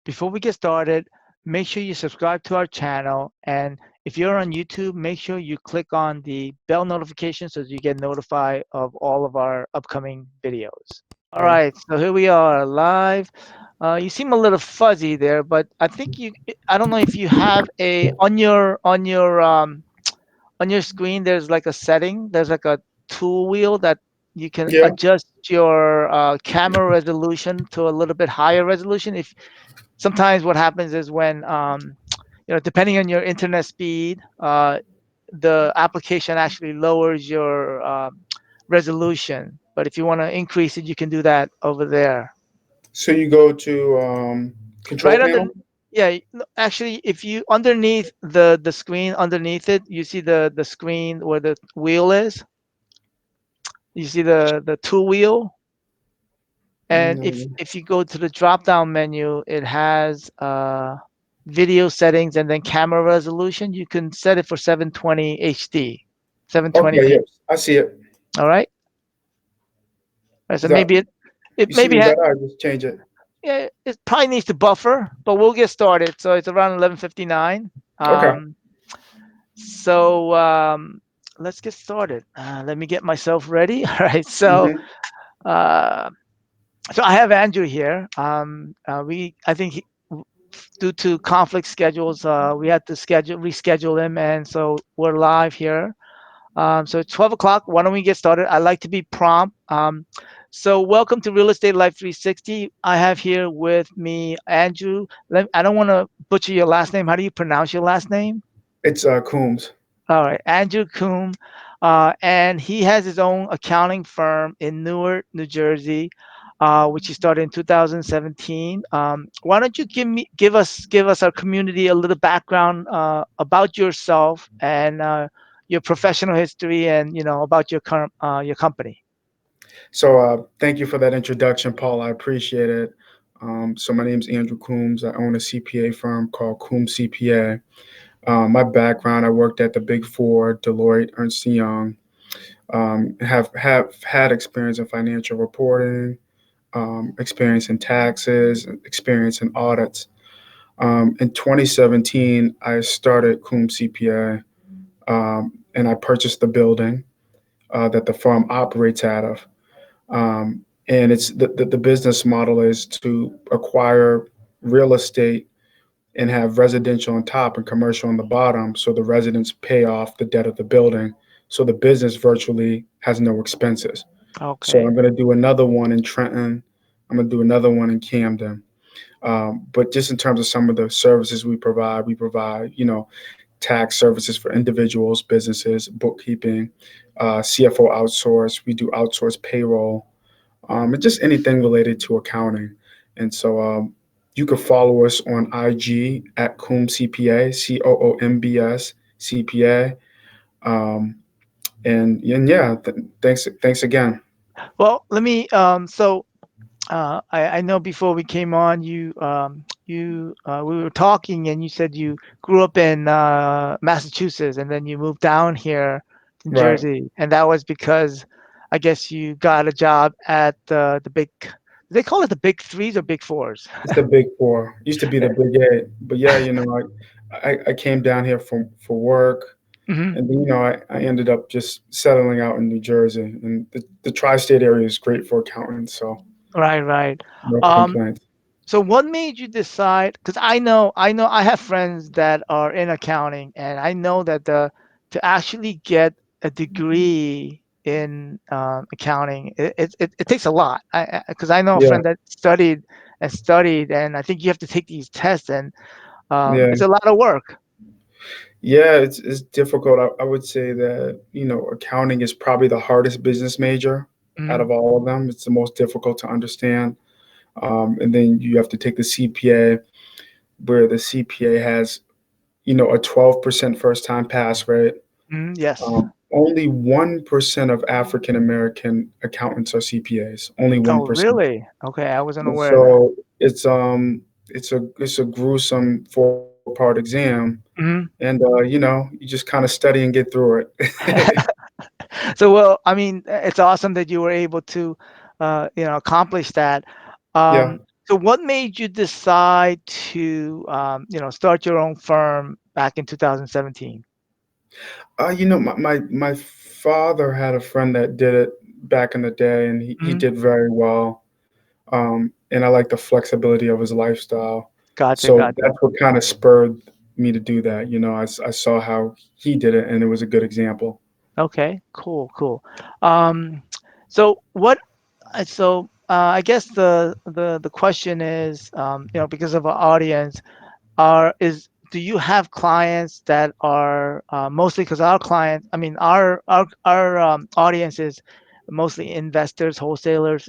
before we get started, make sure you subscribe to our channel. And if you're on YouTube, make sure you click on the bell notification so that you get notified of all of our upcoming videos. All right, so here we are live. You seem a little fuzzy there, but I think I don't know if you have on your screen, there's like a setting. There's like a tool wheel that you can Yeah. adjust your camera resolution to a little bit higher resolution. If sometimes what happens is when depending on your internet speed, the application actually lowers your resolution. But if you want to increase it, you can do that over there. So you go to control Right under, panel. yeah, actually, if you underneath the screen, underneath it, you see the screen where the wheel is. You see the tool wheel, and No. if you go to the drop down menu, it has video settings and then camera resolution. You can set it for 720 HD, Okay. 720p. Yes, I see it. All right. All right, so Is that maybe it you see maybe me better? I just change it. yeah, it probably needs to buffer, but we'll get started. So it's around 11:59. Okay. So let's get started. Let me get myself ready. All right. Hmm. Uh, so I have Andrew here. I think due to conflict schedules, we had to reschedule him, and so we're live here. So it's 12 o'clock. Why don't we get started? I like to be prompt. So welcome to Real Estate Life 360. I have here with me Andrew. I don't want to butcher your last name. How do you pronounce your last name? It's Coombs. All right, Andrew Coombs, and he has his own accounting firm in Newark, New Jersey, which he started in 2017. Why don't you give us our community a little background about yourself and your professional history, and about your current your company. So thank you for that introduction, Paul. I appreciate it. So my name's Andrew Coombs. I own a CPA firm called Coombs CPA. My background: I worked at the Big Four, Deloitte, Ernst and Young. Have had experience in financial reporting, experience in taxes, experience in audits. In 2017, I started Coombs CPA, and I purchased the building that the firm operates out of. And it's the business model is to acquire real estate and have residential on top and commercial on the bottom, so the residents pay off the debt of the building, so the business virtually has no expenses. So Okay. I'm going to do another one in Trenton. I'm going to do another one in Camden. But just in terms of some of the services we provide, tax services for individuals, businesses, bookkeeping, CFO outsource. We do outsource payroll, and just anything related to accounting. And so you can follow us on IG at Coombs CPA, COOMBS CPA. Um, and yeah, thanks again. Well, let me. I know before we came on, we were talking, and you said you grew up in Massachusetts, and then you moved down here to Right. Jersey, and that was because I guess you got a job at the big. They call it the big threes or big fours. It's the big four. Used to be the big eight, but yeah, I came down here for work, Hmm. and then I ended up just settling out in New Jersey, and the tri-state area is great for accountants, so Right, right. no Um, complaints. so what made you decide? Because I know, I have friends that are in accounting, and I know that to actually get a degree in accounting, it takes a lot. Because I know a Yeah, friend that studied and studied, and I think you have to take these tests, and yeah, it's a lot of work. yeah. It's difficult. I would say that accounting is probably the hardest business major out Hmm. of all of them. It's the most difficult to understand, and then you have to take the CPA, where the CPA has a 12% first time pass rate. Hmm. Yes. Only 1% of African American accountants are CPAs. Only Oh, 1%. really? Okay, I wasn't And aware of that. so it's a gruesome 4-part exam, Hmm. and you just kind of study and get through it. So, well, I mean, it's awesome that you were able to, accomplish that. Yeah. So what made you decide to, start your own firm back in 2017? My father had a friend that did it back in the day, and he Mhm. did very well. And I like the flexibility of his lifestyle. Gotcha, So gotcha. that's what kind of spurred me to do that. I saw how he did it, and it was a good example. Okay, cool, cool. Um, so what? I guess the question is, because of our audience, do you have clients that are mostly because our clients, I mean, our audience is mostly investors, wholesalers,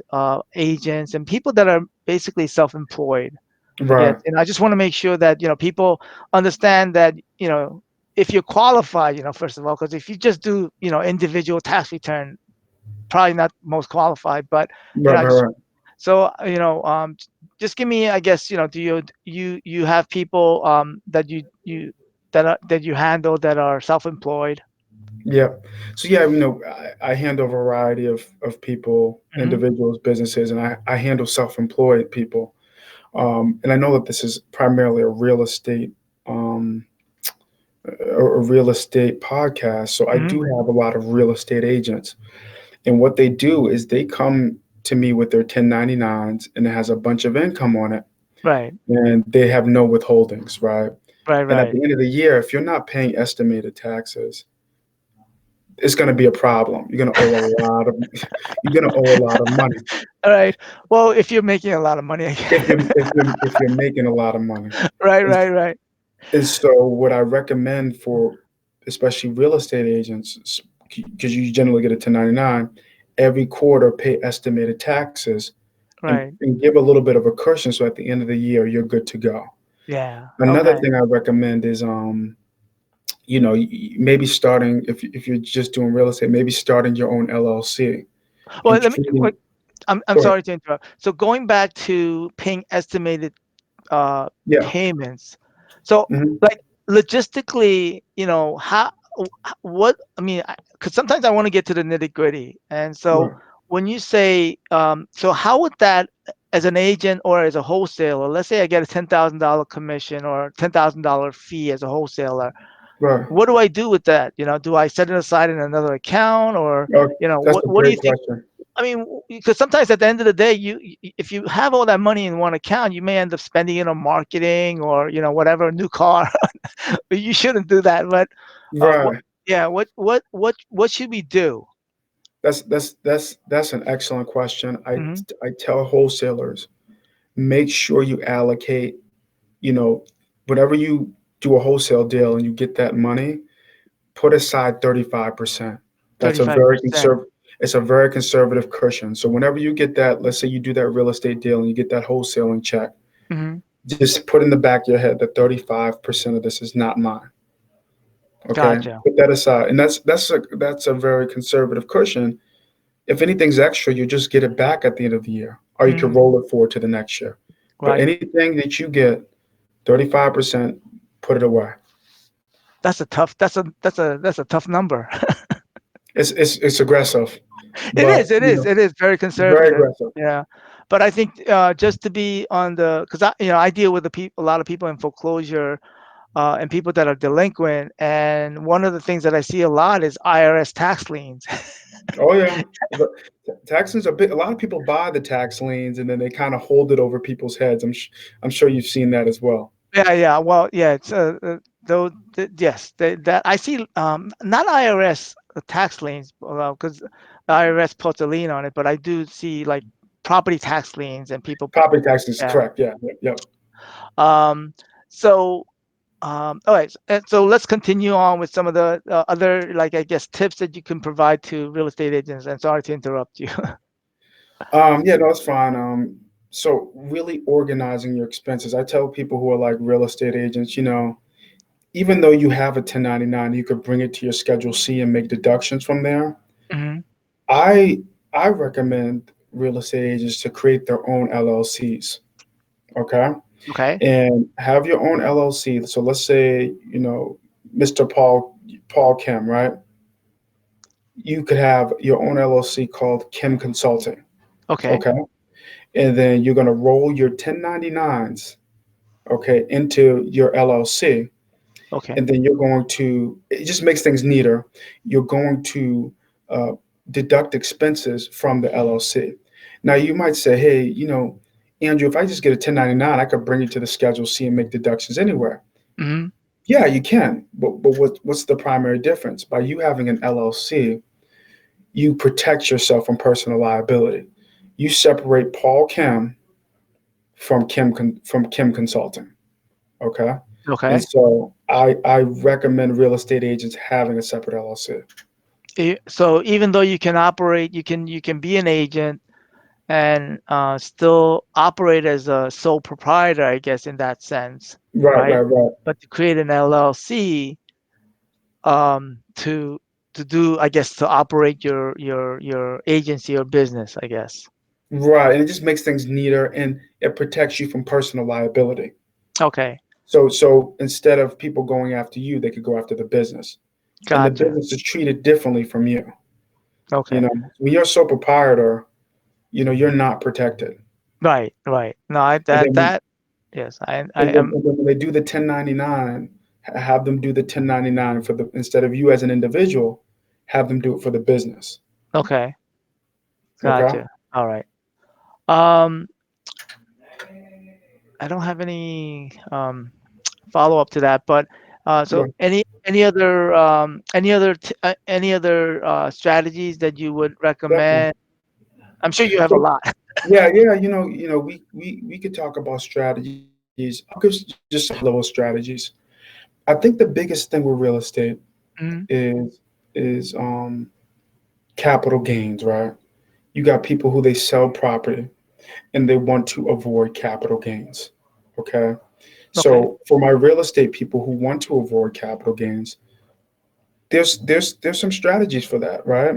agents, and people that are basically self-employed. I guess, Right, and I just want to make sure that people understand that if you're qualified, first of all, because if you just do individual tax return, probably not most qualified, but right, I right, just right. so, just give me, I guess, do you have people that you handle that are self-employed? Yeah. So yeah, I handle a variety of people, Hmm. individuals, businesses, and I handle self-employed people. And I know that this is primarily um, a real estate podcast. So I Hmm. do have a lot of real estate agents, and what they do is they come to me with their 1099s, and it has a bunch of income on it, Right, and they have no withholdings, right? right, And at right. the end of the year, if you're not paying estimated taxes, it's going to be a problem. You're going to owe a lot of money All right. Well, if you're making a lot of money, I if you're making a lot of money. right, And, right, right. and so what I recommend for especially real estate agents, because you generally get a 1099, every quarter pay estimated taxes Right. and give a little bit of a cushion so at the end of the year you're good to go. Yeah. Another Okay. thing I recommend is maybe starting if you're just doing real estate, maybe starting your own LLC Well, and let me. treating. I'm Go ahead. sorry to interrupt. So going back to paying estimated uh, Yeah. payments. So, Hmm. like logistically, what I mean, because sometimes I want to get to the nitty gritty, and so Right. when you say, so how would that, as an agent or as a wholesaler, let's say I get a $10,000 commission or $10,000 fee as a wholesaler, Right. what do I do with that? Do I set it aside in another account, or Oh, that's a what do you great think? question. I mean, because sometimes at the end of the day, if you have all that money in one account, you may end up spending it on marketing or whatever, new car. But you shouldn't do that. But what? Right. Yeah. What should we do? That's an excellent question. I Hmm. I tell wholesalers, make sure you allocate, you know, whenever you do a wholesale deal and you get that money, put aside 35%. That's a Thirty-five very percent. conservative it's a very conservative cushion. So whenever you get that, let's say you do that real estate deal and you get that wholesaling check, Hmm. just put in the back of your head that 35% of this is not mine. Okay? Gotcha. Put that aside. And that's a very conservative cushion. If anything's extra, you just get it back at the end of the year, or you can Hmm. roll it forward to the next year. But Right. anything that you get, 35%, put it away. That's a tough number. It's aggressive, It but is. It is. It is very very conservative. aggressive. Yeah. But I think just to be on the, because I deal with a lot of people in foreclosure and people that are delinquent. And one of the things that I see a lot is IRS tax liens. Oh yeah, but taxes are big. A lot of people buy the tax liens and then they kind of hold it over people's heads. I'm sure you've seen that as well. Yeah, yeah. Well, yeah. It's though. Yes, that I see. Not IRS tax liens, because IRS puts a lien on it, but I do see like property tax liens and people. Property taxes, Yeah. correct? Yeah, yep, yep. Um. So. All right. So let's continue on with some of the other, like, I guess, tips that you can provide to real estate agents. And sorry to interrupt you. Yeah, no, it's fine. So really organizing your expenses. I tell people who are like real estate agents, even though you have a 1099, you could bring it to your Schedule C and make deductions from there. Hmm. I I recommend real estate agents to create their own LLCs. Okay, Okay. and have your own LLC. So let's say Mr. Paul Kim, right? You could have your own LLC called Kim Consulting. Okay. Okay, and then you're going to roll your 1099s, okay, into your LLC, Okay. and then you're going to, it just makes things neater. You're going to uh, deduct expenses from the LLC. Now you might say, hey, Andrew, if I just get a 1099, I could bring it to the Schedule C and make deductions anywhere. Hmm. Yeah, you can, but what's the primary difference? By you having an LLC, you protect yourself from personal liability. You separate Paul Kim from Kim Consulting. Okay, and Okay. so I recommend real estate agents having a separate LLC. So even though you can operate, you can be an agent and still operate as a sole proprietor, I guess, in that sense, Right, right? right, right, But to create an LLC, to do, I guess, to operate your agency or business, I guess. right, and it just makes things neater and it protects you from personal liability. Okay, So instead of people going after you, they could go after the business, and the gotcha. business is treated differently from you. Okay, When you're a sole proprietor, you're not protected. right, right. No, I And that then that yes, I and then, am and then when they do the 1099, have them do the 1099 for the instead of you as an individual, have them do it for the business. okay. Okay. Gotcha. All right. Um, I don't have any follow up to that, but so Right. any other strategies that you would Definitely. recommend? I'm sure you have a So lot. yeah, yeah, we could talk about strategies. I'll give just some high level strategies. I think the biggest thing with real estate Mhm. is capital gains, right? You got people who they sell property and they want to avoid capital gains. Okay. Okay. So for my real estate people who want to avoid capital gains, there's some strategies for that, right?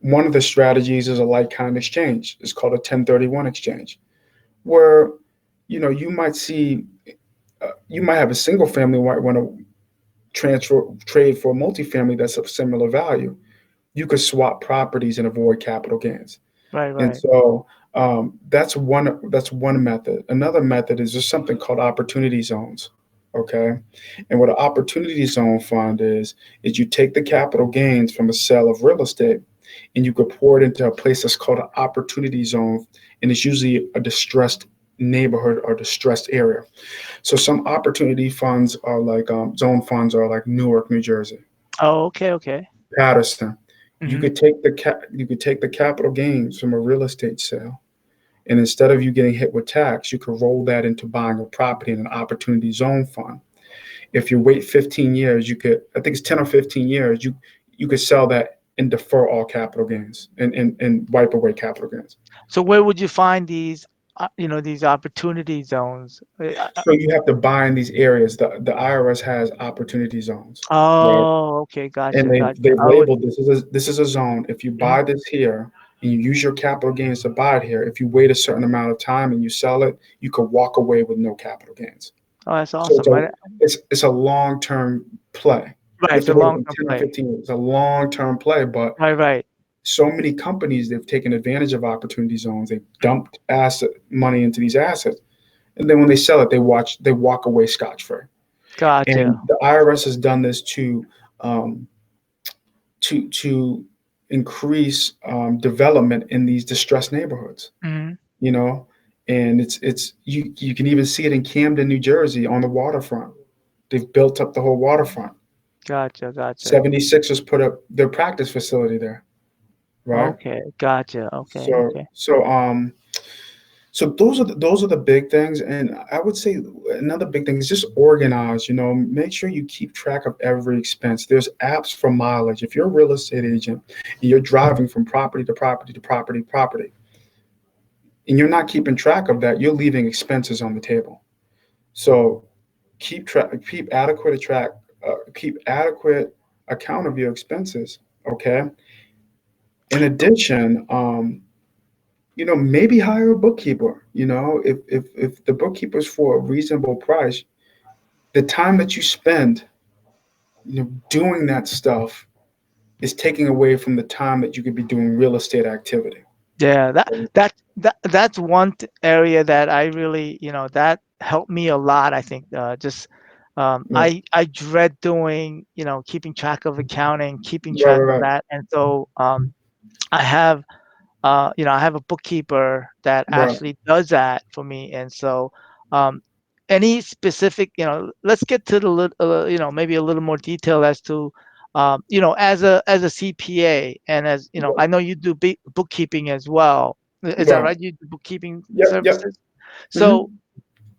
One of the strategies is a like kind exchange. It's called a 1031 exchange, where you might see you might have a single family might want to transfer trade for a multifamily that's of similar value. You could swap properties and avoid capital gains. Right, And right. so that's one method. Another method is just something called opportunity zones. Okay. And what an opportunity zone fund is you take the capital gains from a sale of real estate and you could pour it into a place that's called an opportunity zone. And it's usually a distressed neighborhood or distressed area. So some opportunity funds are like zone funds are like Newark, New Jersey, Oh, okay, okay. Patterson. Hmm. You could take the capital gains from a real estate sale, and instead of you getting hit with tax, you could roll that into buying a property in an opportunity zone fund. If you wait 15 years, you could, I think it's 10 or 15 years, you could sell that and defer all capital gains and wipe away capital gains. So where would you find these opportunity zones? So you have to buy in these areas. The IRS has opportunity zones, right? Oh, okay, And gotcha, they've gotcha. I would. labeled this is a zone. If you Mhm. buy this here and you use your capital gains to buy it here, if you wait a certain amount of time and you sell it, you could walk away with no capital gains. Oh, that's So awesome. it's a long term play. Right, You have it's to a wait long like term 10 or play. 15 years. It's a long term play, but Right, right. so many companies they've taken advantage of opportunity zones. They've Mhm. dumped asset money into these assets, and then when they sell it, they walk away scotch free. And Gotcha. the IRS has done this um, to increase development in these distressed neighborhoods. Hmm. You know, and you can even see it in Camden, New Jersey, on the waterfront. They've built up the whole waterfront. Gotcha, gotcha. 76ers put up their practice facility there, right? Okay, gotcha. Okay, So okay. so um so those are the big things, and I would say another big thing is just organize. Make sure you keep track of every expense. There's apps for mileage. If you're a real estate agent and you're driving from property to property to property to property, and you're not keeping track of that, you're leaving expenses on the table. So keep adequate account of your expenses. Okay. In addition, maybe hire a bookkeeper. If the bookkeeper's for a reasonable price, the time that you spend, doing that stuff is taking away from the time that you could be doing real estate activity. Yeah, that's one area that I really, that helped me a lot. I think just Yeah. I dread doing, keeping track of accounting, keeping Right, track of right, right, that, and so I have I have a bookkeeper that right, actually does that for me. And so, um, any specific, let's get to the maybe a little more detail as to, as a CPA, and as I know you do bookkeeping as well. Is that right. right? You do bookkeeping Yep, yep. services. So, Hmm.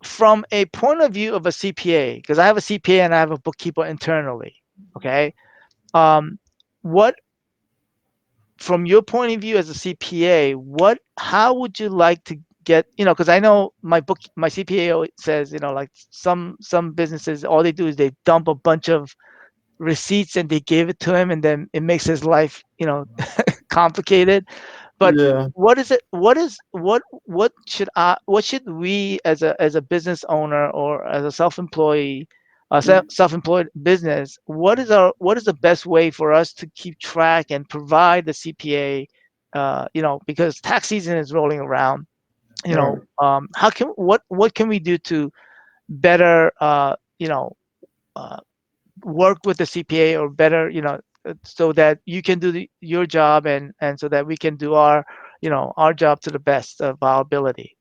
from a point of view of a CPA, because I have a CPA and I have a bookkeeper internally. Okay. Um, what from your point of view as a CPA, how would you like to get, because I know my CPA says, like some businesses, all they do is they dump a bunch of receipts and they give it to him, and then it makes his life, complicated. But Yeah. what is it? What should we as a business owner or as a self-employee, self-employed business, what is the best way for us to keep track and provide the CPA, because tax season is rolling around, Right. how can what can we do to better uh, work with the CPA, or better, so that you can do your job, and so that we can do our job to the best of our ability.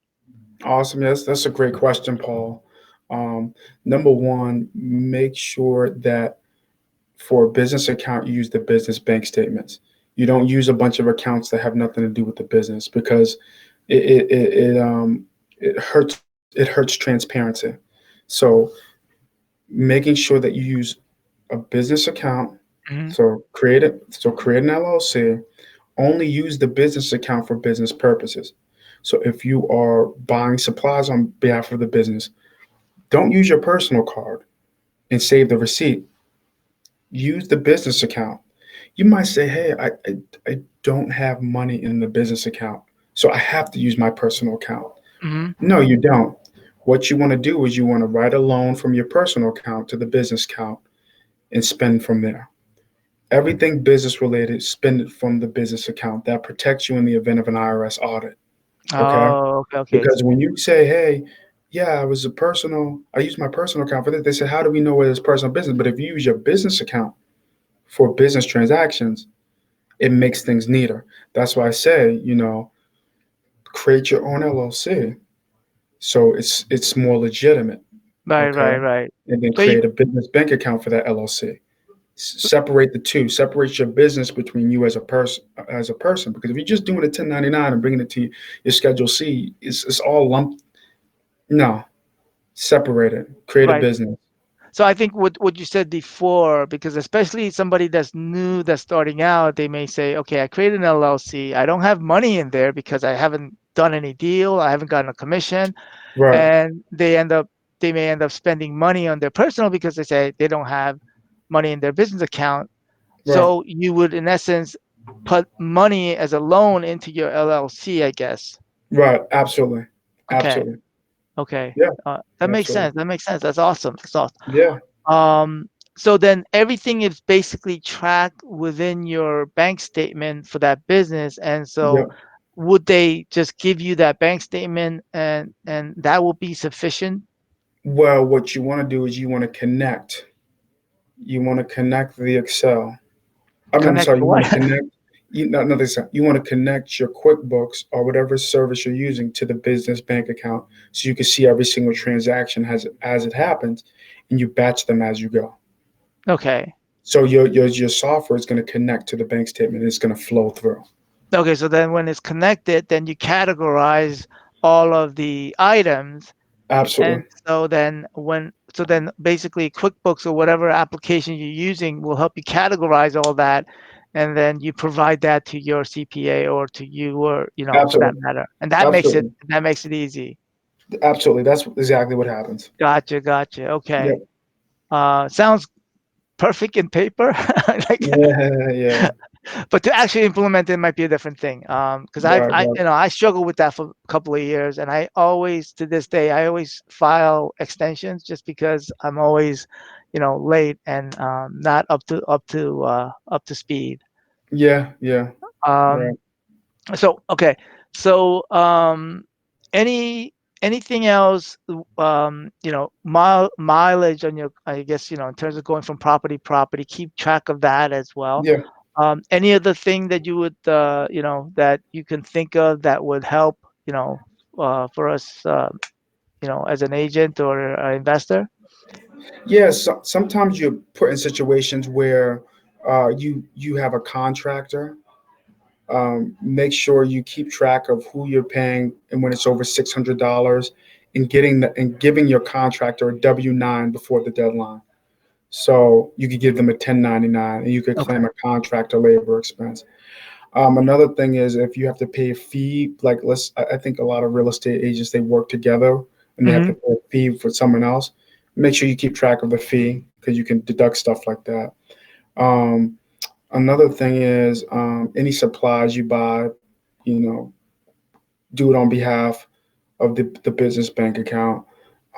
Awesome. Yes, that's a great question, Paul. Um, Number one, make sure that for a business account, you use the business bank statements. You don't use a bunch of accounts that have nothing to do with the business because it it it, it um it hurts transparency. So making sure that you use a business account. Hmm. So create an LLC. Only use the business account for business purposes. So if you are buying supplies on behalf of the business, don't use your personal card and save the receipt. Use the business account. You might say, hey, I don't have money in the business account, so I have to use my personal account. Hmm. No, you don't. What you want to do is you want to write a loan from your personal account to the business account and spend from there. Everything business related, spend it from the business account. That protects you in the event of an IRS audit. Okay. Oh, okay, okay. Because when you say, hey, yeah, I use my personal account for this, they say, how do we know whether it's personal or business? But if you use your business account for business transactions, it makes things neater. That's why I say, create your own LLC so it's more legitimate. Right, Okay. right, right. And then So you create a business bank account for that LLC. Separate the two. Separate your business between you as a person. Because if you're just doing a 1099 and bringing it to your Schedule C, it's all lumped. No, separate it. Create a right. business. So I think what you said before, because especially somebody that's new, that's starting out, they may say, okay, I created an LLC. I don't have money in there because I haven't done any deal. I haven't gotten a commission. Right, And they may end up spending money on their personal because they say they don't have money in their business account. right, So you would, in essence, put money as a loan into your LLC, I guess. right. Absolutely, Okay. absolutely. Okay. Yeah, That makes absolutely. sense. That makes sense. That's awesome. That's awesome. Yeah, So then everything is basically tracked within your bank statement for that business. And so yeah. would they just give you that bank statement, and that will be sufficient? Well, what you want to do is you want to connect. You want to connect the Excel. I'm Connect sorry. the You what? want to connect. Not this. You want to connect your QuickBooks or whatever service you're using to the business bank account, so you can see every single transaction as it happens, and you batch them as you go. Okay. So your software is going to connect to the bank statement. And it's going to flow through. Okay, so then when it's connected, then you categorize all of the items. And Absolutely, so then basically QuickBooks or whatever application you're using will help you categorize all that. And then you provide that to your CPA or to you, or, for that absolutely, matter. And absolutely, that makes it easy. absolutely. That's exactly what happens. Gotcha, gotcha. Okay. Yep. Sounds perfect in paper. Like, Yeah, yeah. but to actually implement it might be a different thing. Because Right, right. I struggled with that for a couple of years, and I always, to this day, I always file extensions just because I'm always, late and not up to speed. Yeah, yeah. Um, Right. So okay, so any anything else, mileage on your, I guess, in terms of going from property to property, keep track of that as well. Yeah. Any other thing that you would, that you can think of that would help, for us, as an agent or an investor? Yeah, so, sometimes you're put in situations where you have a contractor. Make sure you keep track of who you're paying and when it's over $600, and giving your contractor a W-9 before the deadline. So you could give them a 1099 and you could Okay. claim a contractor labor expense. Another thing is if you have to pay a fee, like I think a lot of real estate agents, they work together and they have Hmm. to pay a fee for someone else. Make sure you keep track of the fee because you can deduct stuff like that. Um, Another thing is any supplies you buy, you know, do it on behalf of the business bank account.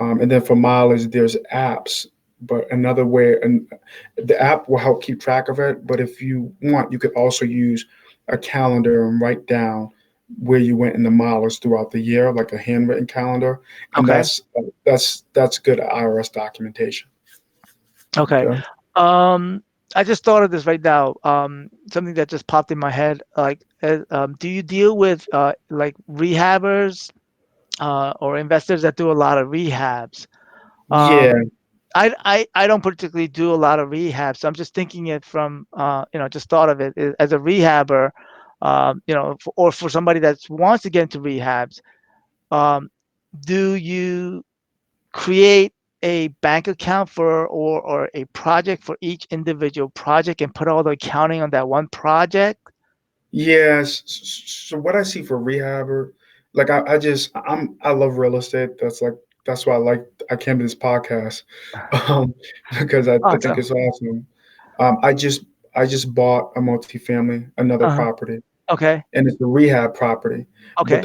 And then for mileage, there's apps. But another way, and the app will help keep track of it. But if you want, you could also use a calendar and write down where you went in the mileage throughout the year, like a handwritten calendar, and Okay. that's good IRS documentation. Okay. Okay. I just thought of this right now. Something that just popped in my head. Like, do you deal with like rehabbers or investors that do a lot of rehabs? Yeah, Um, I don't particularly do a lot of rehab, so I'm just thinking it from, just thought of it as a rehabber, or for somebody that wants to get into rehabs. Um, do you create a bank account for, or a project for each individual project and put all the accounting on that one project? yes. So what I see for rehabber, like I love real estate. That's why I came to this podcast, um, because I think Awesome. it's awesome. Um, I just I just bought a multifamily, another Uh-huh. property, Okay. and it's a rehab property, but Okay.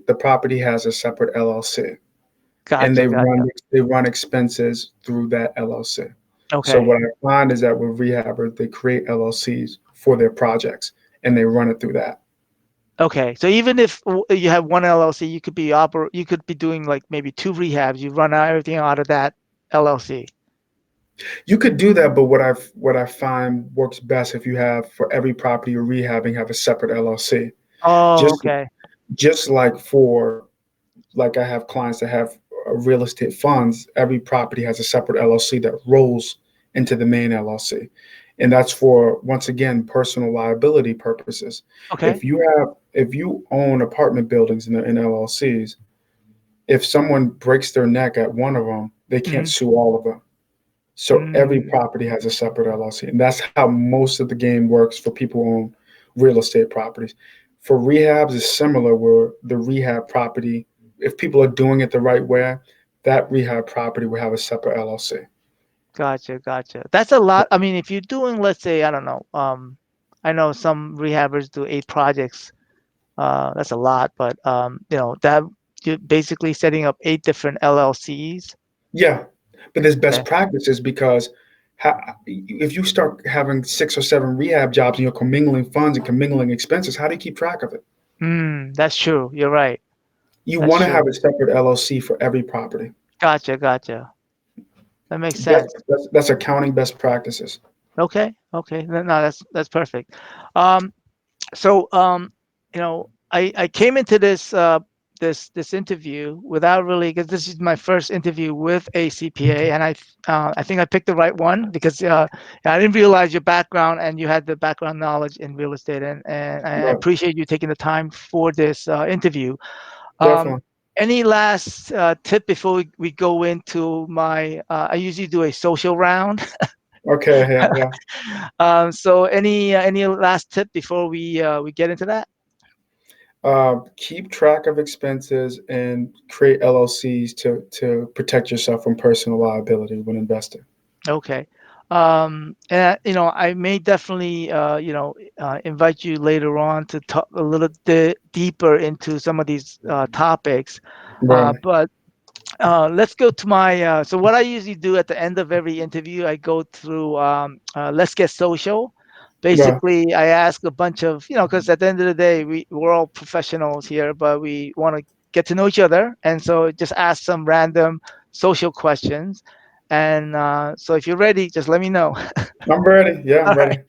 the property has a separate LLC, and Gotcha. Gotcha. they run expenses through that LLC. So Okay. what I find is that with rehabbers, they create LLCs for their projects, and they run it through that. Okay. So even if you have one LLC, you could be doing like maybe two rehabs. You run out everything out of that LLC. You could do that, but what I find works best if you have for every property you're rehabbing have a separate LLC. Oh, Just okay. just like for like I have clients that have real estate funds. Every property has a separate LLC that rolls into the main LLC, and that's for once again personal liability purposes. Okay. If you own apartment buildings in LLCs, if someone breaks their neck at one of them, they can't Mm-hmm. sue all of them. So every Mm, property has a separate LLC, and that's how most of the game works for people who own real estate properties. For rehabs, it's similar, where the rehab property, if people are doing it the right way, that rehab property will have a separate LLC. gotcha. Gotcha. That's a lot. I mean, if you're doing, let's say, I don't know, I know some rehabbers do 8 projects. That's a lot, but that you're basically setting up 8 different LLCs. Yeah, but there's best Okay. practices because if you start having 6 or 7 rehab jobs and you're commingling funds and commingling expenses, how do you keep track of it? That's true. You're right. You That's want to have true. a separate LLC for every property. Gotcha. Gotcha. That makes That's sense. that's accounting best practices. Okay. Okay. No, no, that's perfect. Um, so I came into this interview without really, because this is my first interview with a CPA, and I think I picked the right one because I didn't realize your background and you had the background knowledge in real estate, and I Right. appreciate you taking the time for this interview. Um, Definitely. any last tip before we go into my? I usually do a social round. Okay. Yeah. Yeah. So any last tip before we get into that? Keep track of expenses and create LLCs to protect yourself from personal liability when investing. Okay. And I may definitely invite you later on to talk a little deeper into some of these topics. Right. But let's go to my. So what I usually do at the end of every interview, I go through Let's Get Social. Right. Basically, I ask a bunch of, because at the end of the day, we're all professionals here, but we want to get to know each other. And so just ask some random social questions. And so if you're ready, just let me know. I'm ready. Yeah, I'm All right. ready.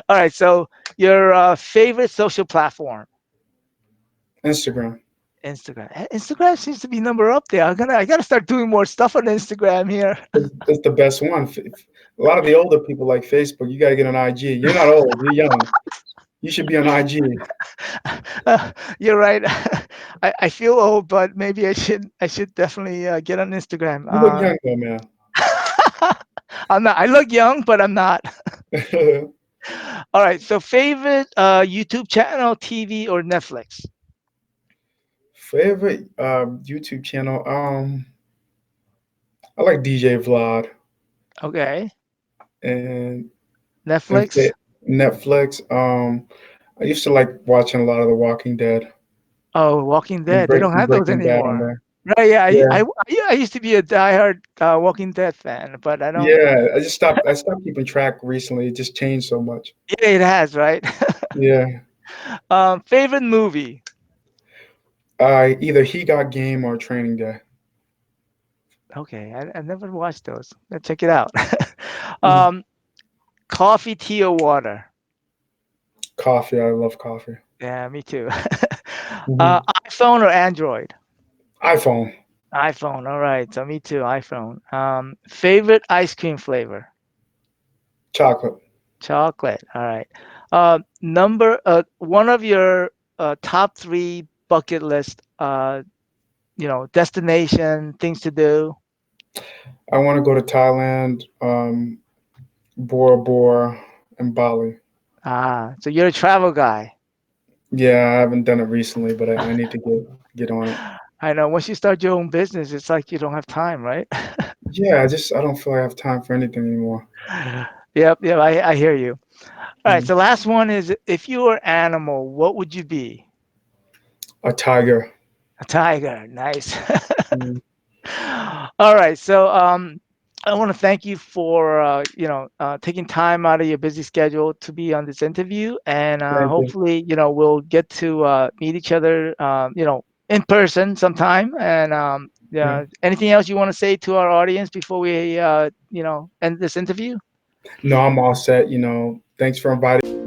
All right. So your favorite social platform? Instagram. Instagram. Instagram seems to be number up there. I gotta start doing more stuff on Instagram here. It's the best one. A lot of the older people like Facebook. You gotta get on IG. You're not old. You're young. You should be on IG. You're right. I feel old, but maybe I should definitely get on Instagram. You look young though, man. I'm not. I look young, but I'm not. All right. So favorite YouTube channel, TV, or Netflix? Favorite YouTube channel. I like DJ Vlad Okay. and and Netflix. Netflix. I used to like watching a lot of The Walking Dead Oh, Walking and Dead. They don't have those Breaking Bad on anymore. there. Right? Yeah. I, Yeah, I, I used to be a diehard Walking Dead fan, but I don't. yeah. I just stopped. I stopped keeping track recently. It just changed so much. Yeah, it has, right? Yeah. Favorite movie? Either He Got Game or Training Day. Okay, I never watched those. Let's check it out. Mhm. um, Coffee, tea, or water? Coffee. I love coffee. Yeah, me too. Hmm. iPhone or Android? iPhone. iPhone. All right, so me too. iPhone. Favorite ice cream flavor? Chocolate. Chocolate. All right. One of your top three bucket list. Destination things to do. I want to go to Thailand, Bora Bora, and Bali. So you're a travel guy. Yeah, I haven't done it recently, but I need to get on it. I know. Once you start your own business, it's like you don't have time, right? Yeah, I don't feel like I have time for anything anymore. Yep, yep. I hear you. All right. Mm. So last one is, if you were an animal, what would you be? A tiger. A tiger. Nice. Mm. All right. So I want to thank you for taking time out of your busy schedule to be on this interview, and Thank you. hopefully we'll get to meet each other in person sometime. And Yeah. anything else you want to say to our audience before we end this interview? No, I'm all set. Thanks for inviting.